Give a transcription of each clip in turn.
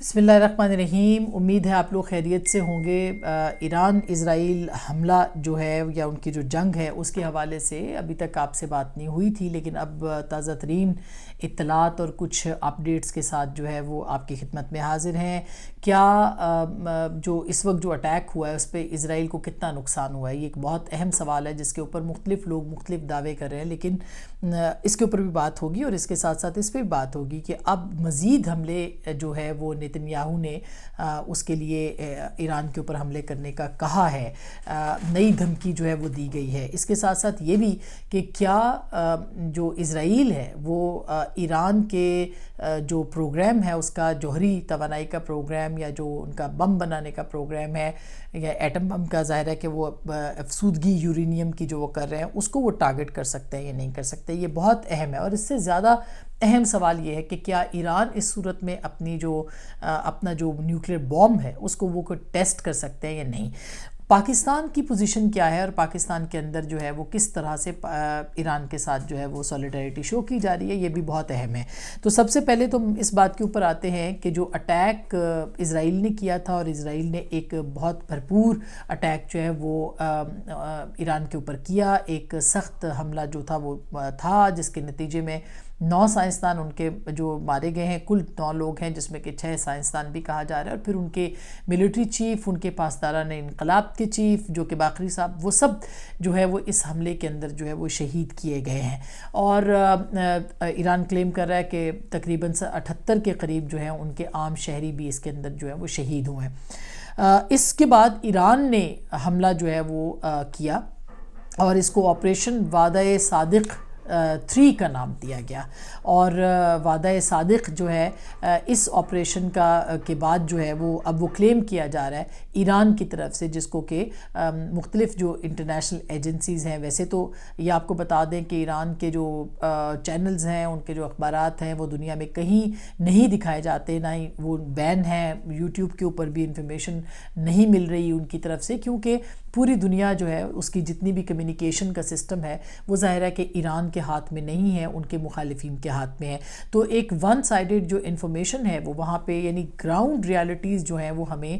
بسم اللہ الرحمن الرحیم۔ امید ہے آپ لوگ خیریت سے ہوں گے۔ ایران اسرائیل حملہ جو ہے یا ان کی جو جنگ ہے اس کے حوالے سے ابھی تک آپ سے بات نہیں ہوئی تھی، لیکن اب تازہ ترین اطلاعات اور کچھ اپڈیٹس کے ساتھ جو ہے وہ آپ کی خدمت میں حاضر ہیں۔ کیا جو اس وقت جو اٹیک ہوا ہے اس پہ اسرائیل کو کتنا نقصان ہوا ہے، یہ ایک بہت اہم سوال ہے جس کے اوپر مختلف لوگ مختلف دعوے کر رہے ہیں، لیکن اس کے اوپر بھی بات ہوگی اور اس کے ساتھ ساتھ اس پہ بھی بات ہوگی کہ اب مزید حملے جو ہے وہ نیتنیاہو نے اس کے لیے ایران کے اوپر حملے کرنے کا کہا ہے، نئی دھمکی جو ہے وہ دی گئی ہے۔ اس کے ساتھ ساتھ یہ بھی کہ کیا جو اسرائیل ہے وہ ایران کے جو پروگرام ہے اس کا جوہری توانائی کا پروگرام یا جو ان کا بم بنانے کا پروگرام ہے یا ایٹم بم کا، ظاہر ہے کہ وہ افسودگی یورینیم کی جو وہ کر رہے ہیں اس کو وہ ٹارگٹ کر سکتے ہیں یا نہیں کر سکتے، یہ بہت اہم ہے۔ اور اس سے زیادہ اہم سوال یہ ہے کہ کیا ایران اس صورت میں اپنا جو نیوکلیر بوم ہے اس کو وہ ٹیسٹ کر سکتے ہیں یا نہیں۔ پاکستان کی پوزیشن کیا ہے اور پاکستان کے اندر جو ہے وہ کس طرح سے ایران کے ساتھ جو ہے وہ سولیڈریٹی شو کی جا رہی ہے، یہ بھی بہت اہم ہے۔ تو سب سے پہلے تو اس بات کے اوپر آتے ہیں کہ جو اٹیک اسرائیل نے کیا تھا، اور اسرائیل نے ایک بہت بھرپور اٹیک جو ہے وہ ایران کے اوپر کیا، ایک سخت حملہ جو تھا وہ تھا، جس کے نتیجے میں 9 سائنسدان ان کے جو مارے گئے ہیں، کل 9 لوگ ہیں جس میں کہ 6 سائنسدان بھی کہا جا رہا ہے، اور پھر ان کے ملٹری چیف، ان کے پاسداران انقلاب کے چیف جو کہ باقری صاحب، وہ سب جو ہے وہ اس حملے کے اندر جو ہے وہ شہید کیے گئے ہیں۔ اور ایران کلیم کر رہا ہے کہ تقریباً 78 کے قریب جو ہیں ان کے عام شہری بھی اس کے اندر جو ہے وہ شہید ہوئے ہیں۔ اس کے بعد ایران نے حملہ جو ہے وہ کیا اور اس کو آپریشن وعدہ صادق 3 کا نام دیا گیا، اور وعدہ صادق جو ہے اس آپریشن کے بعد جو ہے وہ اب وہ کلیم کیا جا رہا ہے ایران کی طرف سے، جس کو کہ مختلف جو انٹرنیشنل ایجنسیز ہیں، ویسے تو یہ آپ کو بتا دیں کہ ایران کے جو چینلز ہیں، ان کے جو اخبارات ہیں، وہ دنیا میں کہیں نہیں دکھائے جاتے، نہ ہی وہ بین ہیں، یوٹیوب کے اوپر بھی انفارمیشن نہیں مل رہی ان کی طرف سے، کیونکہ پوری دنیا جو ہے اس کی جتنی بھی کمیونیکیشن کا سسٹم ہے وہ ظاہر ہے کہ ایران کے ہاتھ میں نہیں ہے، ان کے مخالفین کے ہاتھ میں ہے۔ تو ایک ون سائیڈڈ جو انفارمیشن ہے وہ وہاں پہ، یعنی گراؤنڈ ریالٹیز جو ہیں وہ ہمیں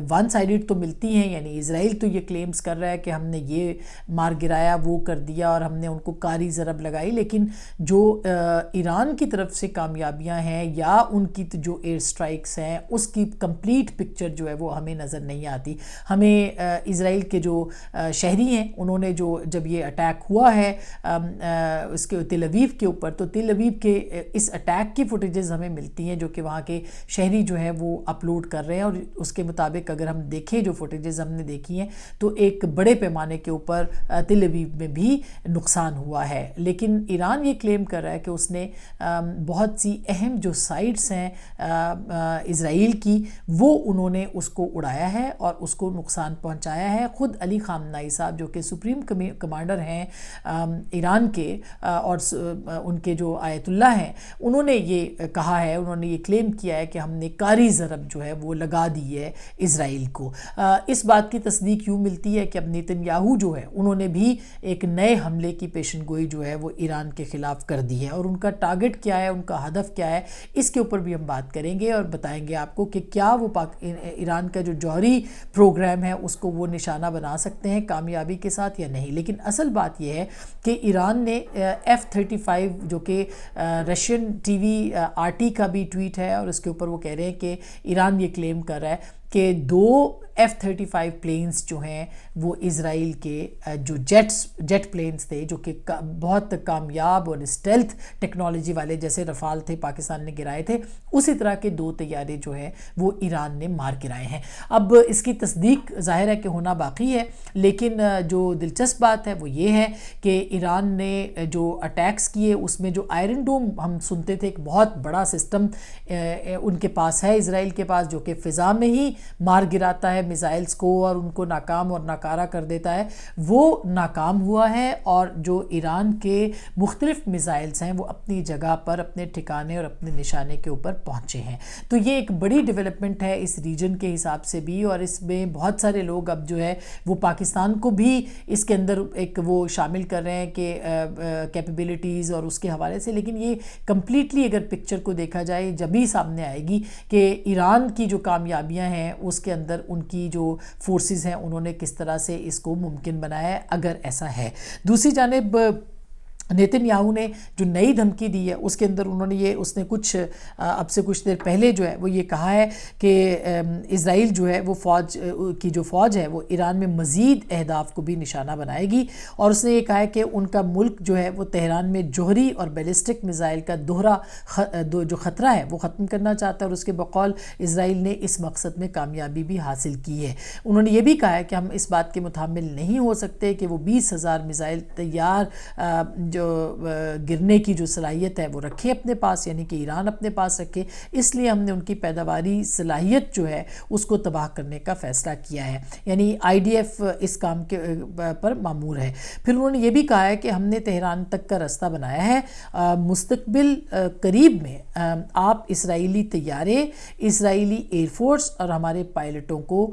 ون سائیڈڈ تو ملتی ہیں، یعنی اسرائیل تو یہ کلیمز کر رہا ہے کہ ہم نے یہ مار گرایا، وہ کر دیا، اور ہم نے ان کو کاری ضرب لگائی، لیکن جو ایران کی طرف سے کامیابیاں ہیں یا ان کی جو ایئر سٹرائکس ہیں اس کی کمپلیٹ پکچر جو ہے وہ ہمیں نظر نہیں آتی۔ ہمیں اسرائیل کے جو شہری ہیں انہوں نے جب یہ اٹیک ہوا ہے اس کے تل ابیب کے اوپر، تو تل ابیب کے اس اٹیک کی فوٹیجز ہمیں ملتی ہیں جو کہ وہاں کے شہری جو ہیں وہ اپلوڈ کر رہے ہیں، اور اس کے مطابق اگر ہم دیکھیں جو فوٹیجز ہم نے دیکھی ہیں تو ایک بڑے پیمانے کے اوپر تل ابیب میں بھی نقصان ہوا ہے، لیکن ایران یہ کلیم کر رہا ہے کہ اس نے بہت سی اہم جو سائٹس ہیں اسرائیل کی، وہ انہوں نے اس کو اڑایا ہے اور اس کو نقصان پہنچایا ہے۔ خود علی خامنائی صاحب جو کہ سپریم کمانڈر ہیں ایران کے، اور ان کے جو آیت اللہ ہیں، انہوں نے یہ کہا ہے، انہوں نے یہ کلیم کیا ہے کہ ہم نے کاری ضرب جو ہے وہ لگا دی ہے اسرائیل کو۔ اس بات کی تصدیق یوں ملتی ہے کہ اب نیتنیاہو جو ہے انہوں نے بھی ایک نئے حملے کی پیشن گوئی جو ہے وہ ایران کے خلاف کر دی ہے، اور ان کا ٹارگٹ کیا ہے، ان کا ہدف کیا ہے، اس کے اوپر بھی ہم بات کریں گے اور بتائیں گے آپ کو کہ کیا وہ ایران کا جو جوہری پروگرام ہے اس کو وہ نشانہ بنا سکتے ہیں کامیابی کے ساتھ یا نہیں۔ لیکن اصل بات یہ ہے کہ ایران نے F-35 جو کہ رشین ٹی وی RT کا بھی ٹویٹ ہے، اور اس کے اوپر وہ کہہ رہے ہیں کہ ایران یہ کلیم کر رہا ہے کہ 2 F-35 پلینز جو ہیں وہ اسرائیل کے جو جیٹ پلینز تھے، جو کہ بہت کامیاب اور اسٹیلتھ ٹیکنالوجی والے، جیسے رفال تھے پاکستان نے گرائے تھے، اسی طرح کے 2 طیارے جو ہیں وہ ایران نے مار گرائے ہیں۔ اب اس کی تصدیق ظاہر ہے کہ ہونا باقی ہے، لیکن جو دلچسپ بات ہے وہ یہ ہے کہ ایران نے جو اٹیکس کیے اس میں جو آئرن ڈوم ہم سنتے تھے، ایک بہت بڑا سسٹم ان کے پاس ہے، اسرائیل کے پاس، جو کہ فضا میں ہی مار گراتا ہے میزائلز کو اور ان کو ناکام اور ناکارہ کر دیتا ہے، وہ ناکام ہوا ہے، اور جو ایران کے مختلف میزائلز ہیں وہ اپنی جگہ پر، اپنے ٹھکانے اور اپنے نشانے کے اوپر پہنچے ہیں۔ تو یہ ایک بڑی ڈیولپمنٹ ہے اس ریجن کے حساب سے بھی، اور اس میں بہت سارے لوگ اب جو ہے وہ پاکستان کو بھی اس کے اندر ایک وہ شامل کر رہے ہیں کہ کیپیبلٹیز اور اس کے حوالے سے، لیکن یہ کمپلیٹلی اگر پکچر کو دیکھا جائے جبھی سامنے آئے گی کہ ایران کی جو کامیابیاں ہیں اس کے اندر ان کی جو فورسز ہیں انہوں نے کس طرح سے اس کو ممکن بنایا ہے، اگر ایسا ہے۔ دوسری جانب نیتن یاہو نے جو نئی دھمکی دی ہے اس کے اندر اس نے کچھ اب سے کچھ دیر پہلے جو ہے وہ یہ کہا ہے کہ اسرائیل جو ہے وہ فوج ہے وہ ایران میں مزید اہداف کو بھی نشانہ بنائے گی، اور اس نے یہ کہا ہے کہ ان کا ملک جو ہے وہ تہران میں جوہری اور بیلسٹک میزائل کا دوہرا جو خطرہ ہے وہ ختم کرنا چاہتا ہے، اور اس کے بقول اسرائیل نے اس مقصد میں کامیابی بھی حاصل کی ہے۔ انہوں نے یہ بھی کہا ہے کہ ہم اس بات کے متحمل نہیں ہو سکتے کہ وہ 20,000 میزائل تیار جو گرنے کی جو صلاحیت ہے وہ رکھے اپنے پاس، یعنی کہ ایران اپنے پاس رکھے، اس لیے ہم نے ان کی پیداواری صلاحیت جو ہے اس کو تباہ کرنے کا فیصلہ کیا ہے، یعنی IDF اس کام کے پر مامور ہے۔ پھر انہوں نے یہ بھی کہا ہے کہ ہم نے تہران تک کا راستہ بنایا ہے، مستقبل قریب میں آپ اسرائیلی طیارے، اسرائیلی ایئر فورس اور ہمارے پائلٹوں کو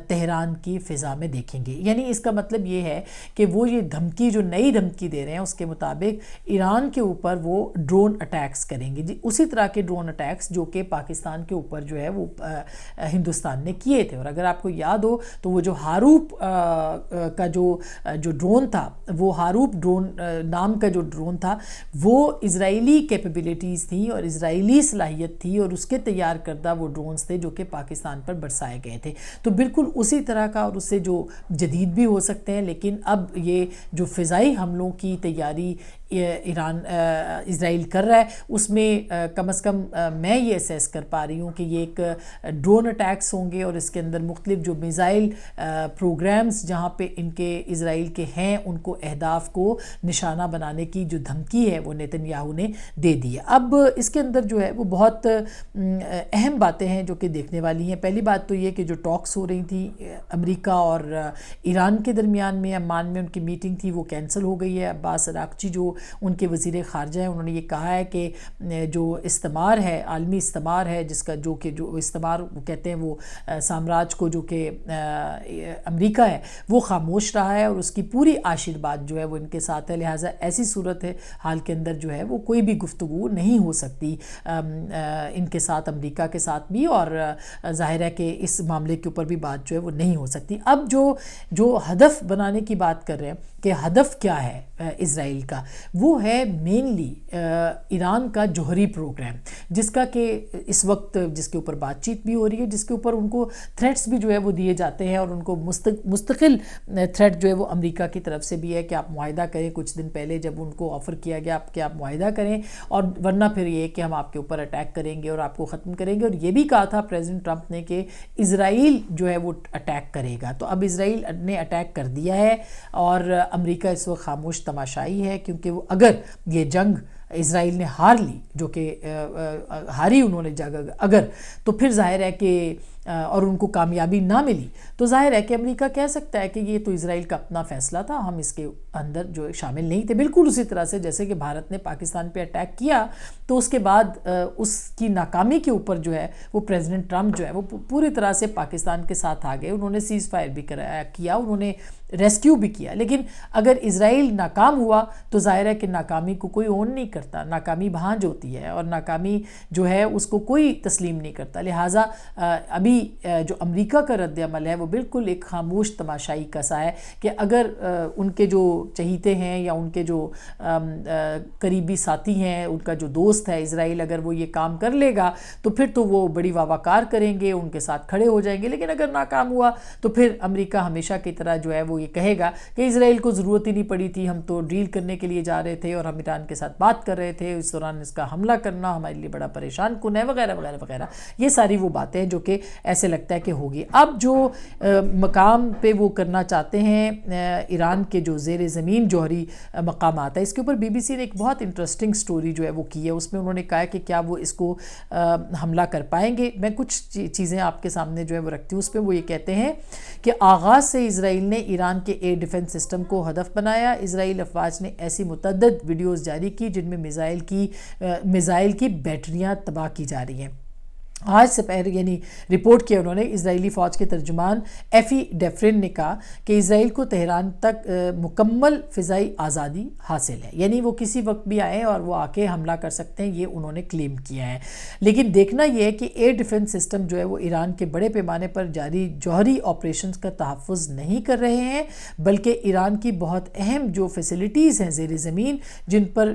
تہران کی فضا میں دیکھیں گے۔ یعنی اس کا مطلب یہ ہے کہ وہ یہ دھمکی جو نئی دھمکی دے رہے ہیں اس کے مطابق ایران کے اوپر وہ ڈرون اٹیکس کریں گے، اسی طرح کے ڈرون اٹیکس جو کہ پاکستان کے اوپر جو ہے وہ ہندوستان نے کیے تھے۔ اور اگر آپ کو یاد ہو تو وہ جو ہاروپ کا جو ڈرون تھا، وہ ہاروپ ڈرون نام کا جو ڈرون تھا وہ اسرائیلی کیپیبلٹیز تھیں اور اسرائیلی صلاحیت تھی، اور اس کے تیار کردہ وہ ڈرونز تھے جو کہ پاکستان پر برسائے گئے تھے۔ تو بالکل اسی طرح کا اور اس سے جو جدید بھی ہو سکتے ہیں، لیکن اب یہ جو فضائی حملوں کی تیاری اسرائیل کر رہا ہے اس میں کم از کم میں یہ اسیس کر پا رہی ہوں کہ یہ ایک ڈرون اٹیکس ہوں گے، اور اس کے اندر مختلف جو میزائل پروگرامز جہاں پہ ان کے اسرائیل کے ہیں ان کو اہداف کو نشانہ بنانے کی جو دھمکی ہے وہ نیتن یاہو نے دے دی ہے۔ اب اس کے اندر جو ہے وہ بہت اہم باتیں ہیں جو کہ دیکھنے والی ہیں۔ پہلی بات تو یہ کہ جو ٹاکس ہو رہی تھیں امریکہ اور ایران کے درمیان میں، عمان میں ان کی میٹنگ تھی وہ کینسل ہو گئی ہے۔ عباس عراقچی جو ان کے وزیر خارجہ ہیں انہوں نے یہ کہا ہے کہ جو استعمار ہے، عالمی استعمار ہے، جس کا جو استعمار وہ کہتے ہیں وہ سامراج کو جو کہ امریکہ ہے وہ خاموش رہا ہے، اور اس کی پوری آشرواد جو ہے وہ ان کے ساتھ ہے، لہٰذا ایسی صورت حال کے اندر جو ہے وہ کوئی بھی گفتگو نہیں ہو سکتی ان کے ساتھ، امریکہ کے ساتھ بھی، اور ظاہر ہے کہ اس معاملے کے اوپر بھی بات جو ہے وہ نہیں ہو سکتی۔ اب جو ہدف بنانے کی بات کر رہے ہیں کہ ہدف کیا ہے اسرائیل کا، وہ ہے مینلی ایران کا جوہری پروگرام، جس کا کہ اس وقت جس کے اوپر بات چیت بھی ہو رہی ہے، جس کے اوپر ان کو تھریٹس بھی جو ہے وہ دیے جاتے ہیں، اور ان کو مستقل تھریٹ جو ہے وہ امریکہ کی طرف سے بھی ہے کہ آپ معاہدہ کریں۔ کچھ دن پہلے جب ان کو آفر کیا گیا کہ آپ معاہدہ کریں، اور ورنہ پھر یہ کہ ہم آپ کے اوپر اٹیک کریں گے اور آپ کو ختم کریں گے، اور یہ بھی کہا تھا پریزیڈنٹ ٹرمپ نے کہ اسرائیل جو ہے وہ اٹیک کرے گا۔ تو اب اسرائیل نے اٹیک کر دیا ہے، اور امریکہ اس وقت خاموش تماشائی ہے، کیونکہ وہ اگر یہ جنگ اسرائیل نے ہار لی، جو کہ ہاری انہوں نے جنگ اگر، تو پھر ظاہر ہے کہ اور ان کو کامیابی نہ ملی تو ظاہر ہے کہ امریکہ کہہ سکتا ہے کہ یہ تو اسرائیل کا اپنا فیصلہ تھا، ہم اس کے اندر جو شامل نہیں تھے۔ بالکل اسی طرح سے جیسے کہ بھارت نے پاکستان پہ اٹیک کیا تو اس کے بعد اس کی ناکامی کے اوپر جو ہے وہ پریزیڈنٹ ٹرمپ جو ہے وہ پوری طرح سے پاکستان کے ساتھ آ گئے، انہوں نے سیز فائر بھی کیا، انہوں نے ریسکیو بھی کیا۔ لیکن اگر اسرائیل ناکام ہوا تو ظاہر ہے کہ ناکامی کو کوئی اون نہیں کرتا، ناکامی بھانج ہوتی ہے، اور ناکامی جو ہے اس کو کوئی تسلیم نہیں کرتا۔ لہٰذا ابھی جو امریکہ کا رد عمل ہے وہ بالکل ایک خاموش تماشائی کا سا ہے کہ اگر ان کے جو چہیتے ہیں یا ان کے جو قریبی ساتھی ہیں، ان کا جو دوست ہے اسرائیل، اگر وہ یہ کام کر لے گا تو پھر تو وہ بڑی واوکار کریں گے، ان کے ساتھ کھڑے ہو جائیں گے۔ لیکن اگر ناکام ہوا تو پھر امریکہ ہمیشہ کی طرح جو ہے وہ یہ کہے گا کہ اسرائیل کو ضرورت ہی نہیں پڑی تھی، ہم تو ڈیل کرنے کے لیے جا رہے تھے اور ہم ایران کے ساتھ بات کر رہے تھے، اس دوران اس کا حملہ کرنا ہمارے لیے بڑا پریشان کن ہے، وغیرہ وغیرہ وغیرہ۔ یہ ساری وہ باتیں جو کہ ایسے لگتا ہے کہ ہوگی۔ اب جو مقام پہ وہ کرنا چاہتے ہیں ایران کے جو زیر زمین جوہری مقامات ہیں، اس کے اوپر بی بی سی نے ایک بہت انٹرسٹنگ سٹوری جو ہے وہ کی ہے، اس میں انہوں نے کہا کہ کیا وہ اس کو حملہ کر پائیں گے۔ میں کچھ چیزیں آپ کے سامنے جو ہے وہ رکھتی ہوں، اس پہ وہ یہ کہتے ہیں کہ آغاز سے اسرائیل نے ایران کے ایئر ڈیفنس سسٹم کو ہدف بنایا۔ اسرائیل افواج نے ایسی متعدد ویڈیوز جاری کی جن میں میزائل کی بیٹریاں تباہ کی جا رہی ہیں۔ آج سپہر یعنی رپورٹ کیا انہوں نے، اسرائیلی فوج کے ترجمان ایفی ڈیفرن نے کہا کہ اسرائیل کو تہران تک مکمل فضائی آزادی حاصل ہے، یعنی وہ کسی وقت بھی آئیں اور وہ آ کے حملہ کر سکتے ہیں، یہ انہوں نے کلیم کیا ہے۔ لیکن دیکھنا یہ ہے کہ ایئر ڈیفنس سسٹم جو ہے وہ ایران کے بڑے پیمانے پر جاری جوہری آپریشنز کا تحفظ نہیں کر رہے ہیں، بلکہ ایران کی بہت اہم جو فیسلٹیز ہیں زیر زمین، جن پر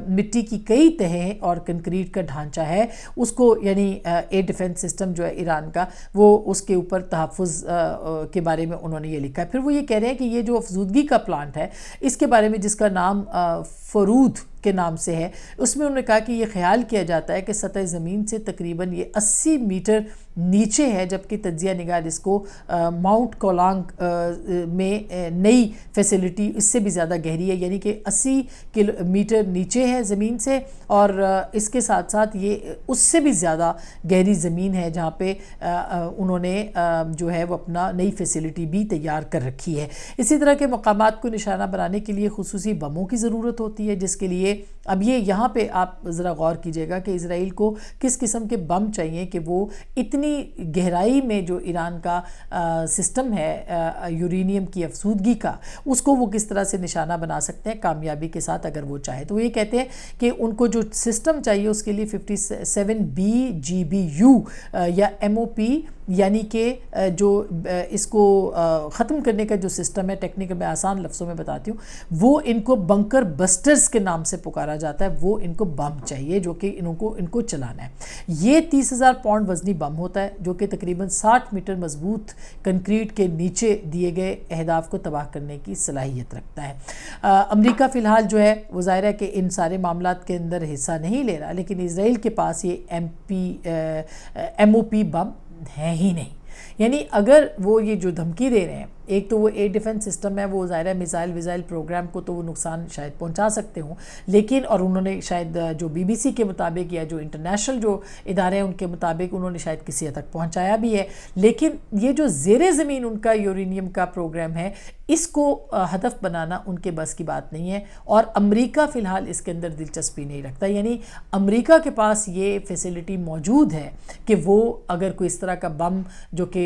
مٹی کی کئی تہیں اور کنکریٹ کا ڈھانچہ ہے، اس کو یعنی ایئر ڈیفنس سسٹم جو ہے ایران کا، وہ اس کے اوپر تحفظ کے بارے میں انہوں نے یہ لکھا ہے۔ پھر وہ یہ کہہ رہے ہیں کہ یہ جو افزودگی کا پلانٹ ہے، اس کے بارے میں جس کا نام فرود کے نام سے ہے، اس میں انہوں نے کہا کہ یہ خیال کیا جاتا ہے کہ سطح زمین سے تقریباً یہ 80 میٹر نیچے ہے، جبکہ تجزیہ نگار اس کو ماؤنٹ کولانگ میں نئی فیسلٹی اس سے بھی زیادہ گہری ہے، یعنی کہ 80 میٹر نیچے ہے زمین سے، اور اس کے ساتھ ساتھ یہ اس سے بھی زیادہ گہری زمین ہے جہاں پہ انہوں نے جو ہے وہ اپنا نئی فیسلٹی بھی تیار کر رکھی ہے۔ اسی طرح کے مقامات کو نشانہ بنانے کے لیے خصوصی بموں کی ضرورت ہوتی ہے، جس کے لیے اب یہاں پہ آپ ذرا غور کیجئے گا کہ اسرائیل کو کس قسم کے بم چاہیے کہ وہ اتنی گہرائی میں جو ایران کا سسٹم ہے یورینیم کی افزودگی کا، اس کو وہ کس طرح سے نشانہ بنا سکتے ہیں کامیابی کے ساتھ اگر وہ چاہے۔ تو وہ یہ کہتے ہیں کہ ان کو جو سسٹم چاہیے اس کے لیے 57 BGBU یا MOP، یعنی کہ جو اس کو ختم کرنے کا جو سسٹم ہے، ٹیکنیکل میں آسان لفظوں میں بتاتی ہوں، وہ ان کو بنکر بسٹرز کے نام سے پکارا جاتا ہے، وہ ان کو بم چاہیے جو کہ ان کو چلانا ہے۔ یہ 30,000 پاؤنڈ وزنی بم ہوتا ہے جو کہ تقریباً 60 میٹر مضبوط کنکریٹ کے نیچے دیے گئے اہداف کو تباہ کرنے کی صلاحیت رکھتا ہے۔ امریکہ فی الحال جو ہے وہ ظاہر ہے کہ ان سارے معاملات کے اندر حصہ نہیں لے رہا، لیکن اسرائیل کے پاس یہ MOP بم ہے ہی نہیں۔ یعنی اگر وہ یہ جو دھمکی دے رہے ہیں، ایک تو وہ ایئر ڈیفنس سسٹم ہے، وہ ظاہر ہے میزائل پروگرام کو تو وہ نقصان شاید پہنچا سکتے ہوں، لیکن اور انہوں نے شاید جو بی بی سی کے مطابق یا جو انٹرنیشنل جو ادارے ہیں ان کے مطابق انہوں نے شاید کسی حد تک پہنچایا بھی ہے، لیکن یہ جو زیر زمین ان کا یورینیم کا پروگرام ہے، اس کو ہدف بنانا ان کے بس کی بات نہیں ہے، اور امریکہ فی الحال اس کے اندر دلچسپی نہیں رکھتا۔ یعنی امریکہ کے پاس یہ فیسلٹی موجود ہے کہ وہ اگر کوئی اس طرح کا بم جو کہ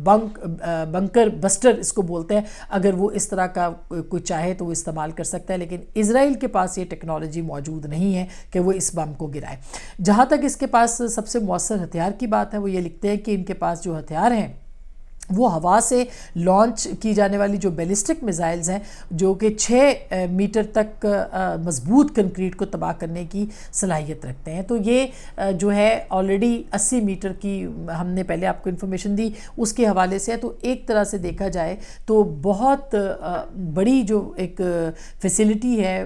بنکر بسٹر اس کو بولتے ہیں، اگر وہ اس طرح کا کوئی چاہے تو وہ استعمال کر سکتا ہے، لیکن اسرائیل کے پاس یہ ٹیکنالوجی موجود نہیں ہے کہ وہ اس بم کو گرائے۔ جہاں تک اس کے پاس سب سے مؤثر ہتھیار کی بات ہے، وہ یہ لکھتے ہیں کہ ان کے پاس جو ہتھیار ہیں وہ ہوا سے لانچ کی جانے والی جو بیلسٹک میزائلز ہیں، جو کہ 6 میٹر تک مضبوط کنکریٹ کو تباہ کرنے کی صلاحیت رکھتے ہیں۔ تو یہ جو ہے آلریڈی 80 میٹر کی ہم نے پہلے آپ کو انفارمیشن دی، اس کے حوالے سے ہے، تو ایک طرح سے دیکھا جائے تو بہت بڑی جو ایک فیسلٹی ہے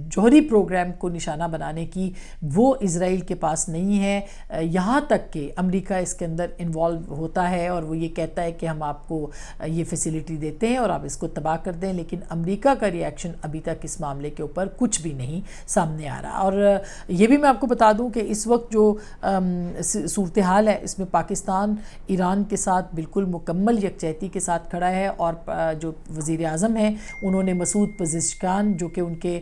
جوہری پروگرام کو نشانہ بنانے کی، وہ اسرائیل کے پاس نہیں ہے، یہاں تک کہ امریکہ اس کے اندر انوالو ہوتا ہے اور وہ یہ کہتا ہے کہ ہم آپ کو یہ فیسلٹی دیتے ہیں اور آپ اس کو تباہ کر دیں، لیکن امریکہ کا ری ایکشن ابھی تک اس معاملے کے اوپر کچھ بھی نہیں سامنے آ رہا۔ اور یہ بھی میں آپ کو بتا دوں کہ اس وقت جو صورتحال ہے اس میں پاکستان ایران کے ساتھ بالکل مکمل یکجہتی کے ساتھ کھڑا ہے، اور جو وزیر اعظم ہیں انہوں نے مسعود پزشکیان جو کہ ان کے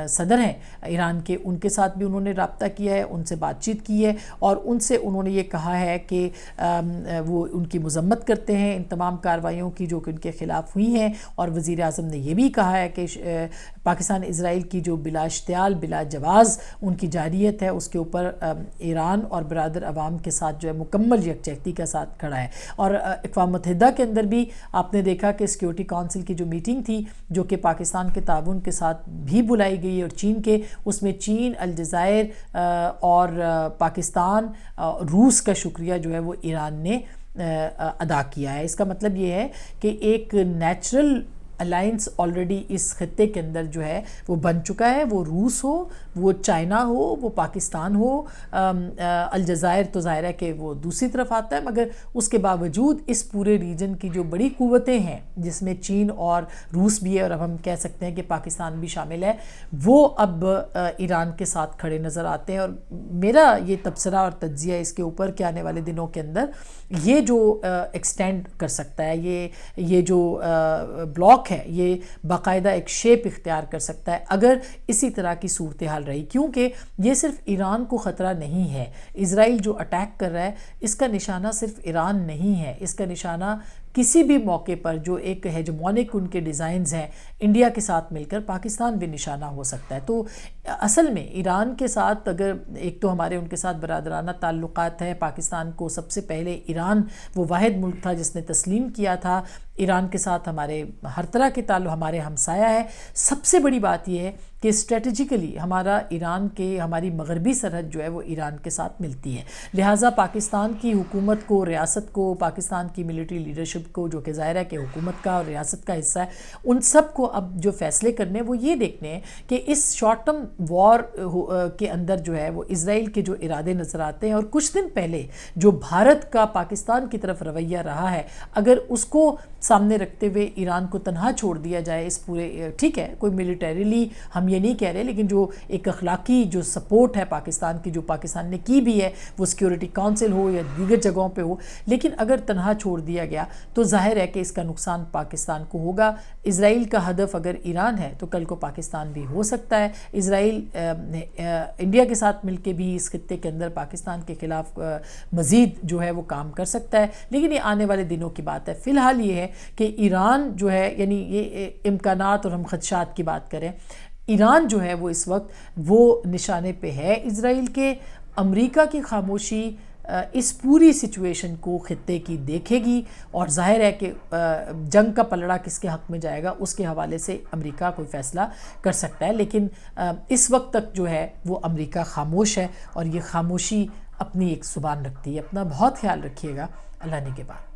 صدر ہیں ایران کے، ان کے ساتھ بھی انہوں نے رابطہ کیا ہے، ان سے بات چیت کی ہے، اور ان سے انہوں نے یہ کہا ہے کہ وہ ان کی مذمت کرتے ہیں ان تمام کارروائیوں کی جو کہ ان کے خلاف ہوئی ہیں، اور وزیر اعظم نے یہ بھی کہا ہے کہ پاکستان اسرائیل کی جو بلا اشتعال بلا جواز ان کی جارحیت ہے، اس کے اوپر ایران اور برادر عوام کے ساتھ جو ہے مکمل یکجہتی کے ساتھ کھڑا ہے۔ اور اقوام متحدہ کے اندر بھی آپ نے دیکھا کہ سیکیورٹی کونسل کی جو میٹنگ تھی جو کہ پاکستان کے تعاون کے ساتھ بھی بلائی گئی اور چین کے، اس میں چین، الجزائر اور پاکستان، روس کا شکریہ جو ہے وہ ایران نے ادا کیا ہے۔ اس کا مطلب یہ ہے کہ ایک نیچرل الائنس آلریڈی اس خطے کے اندر جو ہے وہ بن چکا ہے، وہ روس ہو، وہ چائنا ہو، وہ پاکستان ہو، الجزائر تو ظاہر ہے کہ وہ دوسری طرف آتا ہے، مگر اس کے باوجود اس پورے ریجن کی جو بڑی قوتیں ہیں جس میں چین اور روس بھی ہے، اور اب ہم کہہ سکتے ہیں کہ پاکستان بھی شامل ہے، وہ اب ایران کے ساتھ کھڑے نظر آتے ہیں۔ اور میرا یہ تبصرہ اور تجزیہ اس کے اوپر کہ آنے والے دنوں کے اندر یہ جو ایکسٹینڈ کر سکتا ہے، یہ جو بلاک ہے یہ باقاعدہ ایک شیپ اختیار کر سکتا ہے اگر اسی طرح کی صورتحال رہی، کیونکہ یہ صرف ایران کو خطرہ نہیں ہے۔ اسرائیل جو اٹیک کر رہا ہے اس کا نشانہ صرف ایران نہیں ہے، اس کا نشانہ کسی بھی موقع پر جو ایک ہیجمونک ان کے ڈیزائنز ہیں انڈیا کے ساتھ مل کر پاکستان بھی نشانہ ہو سکتا ہے۔ تو اصل میں ایران کے ساتھ اگر ایک تو ہمارے ان کے ساتھ برادرانہ تعلقات ہیں، پاکستان کو سب سے پہلے ایران وہ واحد ملک تھا جس نے تسلیم کیا تھا، ایران کے ساتھ ہمارے ہر طرح کے تعلق، ہمارے ہمسایہ ہے۔ سب سے بڑی بات یہ ہے کہ اسٹریٹجیکلی ہمارا ایران کے ہماری مغربی سرحد جو ہے وہ ایران کے ساتھ ملتی ہے، لہٰذا پاکستان کی حکومت کو، ریاست کو، پاکستان کی ملٹری لیڈرشپ کو جو کہ ظاہر ہے کہ حکومت کا اور ریاست کا حصہ ہے، ان سب کو اب جو فیصلے کرنے وہ یہ دیکھنے ہیں کہ اس شارٹ ٹرم وار کے اندر جو ہے وہ اسرائیل کے جو ارادے نظر آتے ہیں، اور کچھ دن پہلے جو بھارت کا پاکستان کی طرف رویہ رہا ہے، اگر اس کو سامنے رکھتے ہوئے ایران کو تنہا چھوڑ دیا جائے اس پورے، ٹھیک ہے کوئی ملیٹریلی ہم یہ نہیں کہہ رہے، لیکن جو ایک اخلاقی جو سپورٹ ہے پاکستان کی، جو پاکستان نے کی بھی ہے، وہ سیکیورٹی کونسل ہو یا دیگر جگہوں پہ ہو، لیکن اگر تنہا چھوڑ دیا گیا تو ظاہر ہے کہ اس کا نقصان پاکستان کو ہوگا۔ اسرائیل کا ہدف اگر ایران ہے تو کل کو پاکستان بھی ہو سکتا ہے۔ اسرائیل انڈیا کے ساتھ مل کے بھی اس خطے کے اندر پاکستان کے خلاف مزید جو ہے وہ کام کر سکتا ہے، لیکن یہ آنے والے دنوں کی بات ہے۔ فی الحال یہ ہے کہ ایران جو ہے، یعنی یہ امکانات اور ہم خدشات کی بات کریں، ایران جو ہے وہ اس وقت وہ نشانے پہ ہے اسرائیل کے۔ امریکہ کی خاموشی اس پوری سچویشن کو خطے کی دیکھے گی، اور ظاہر ہے کہ جنگ کا پلڑا کس کے حق میں جائے گا اس کے حوالے سے امریکہ کوئی فیصلہ کر سکتا ہے، لیکن اس وقت تک جو ہے وہ امریکہ خاموش ہے، اور یہ خاموشی اپنی ایک زبان رکھتی ہے۔ اپنا بہت خیال رکھیے گا، اللہ نگہبان۔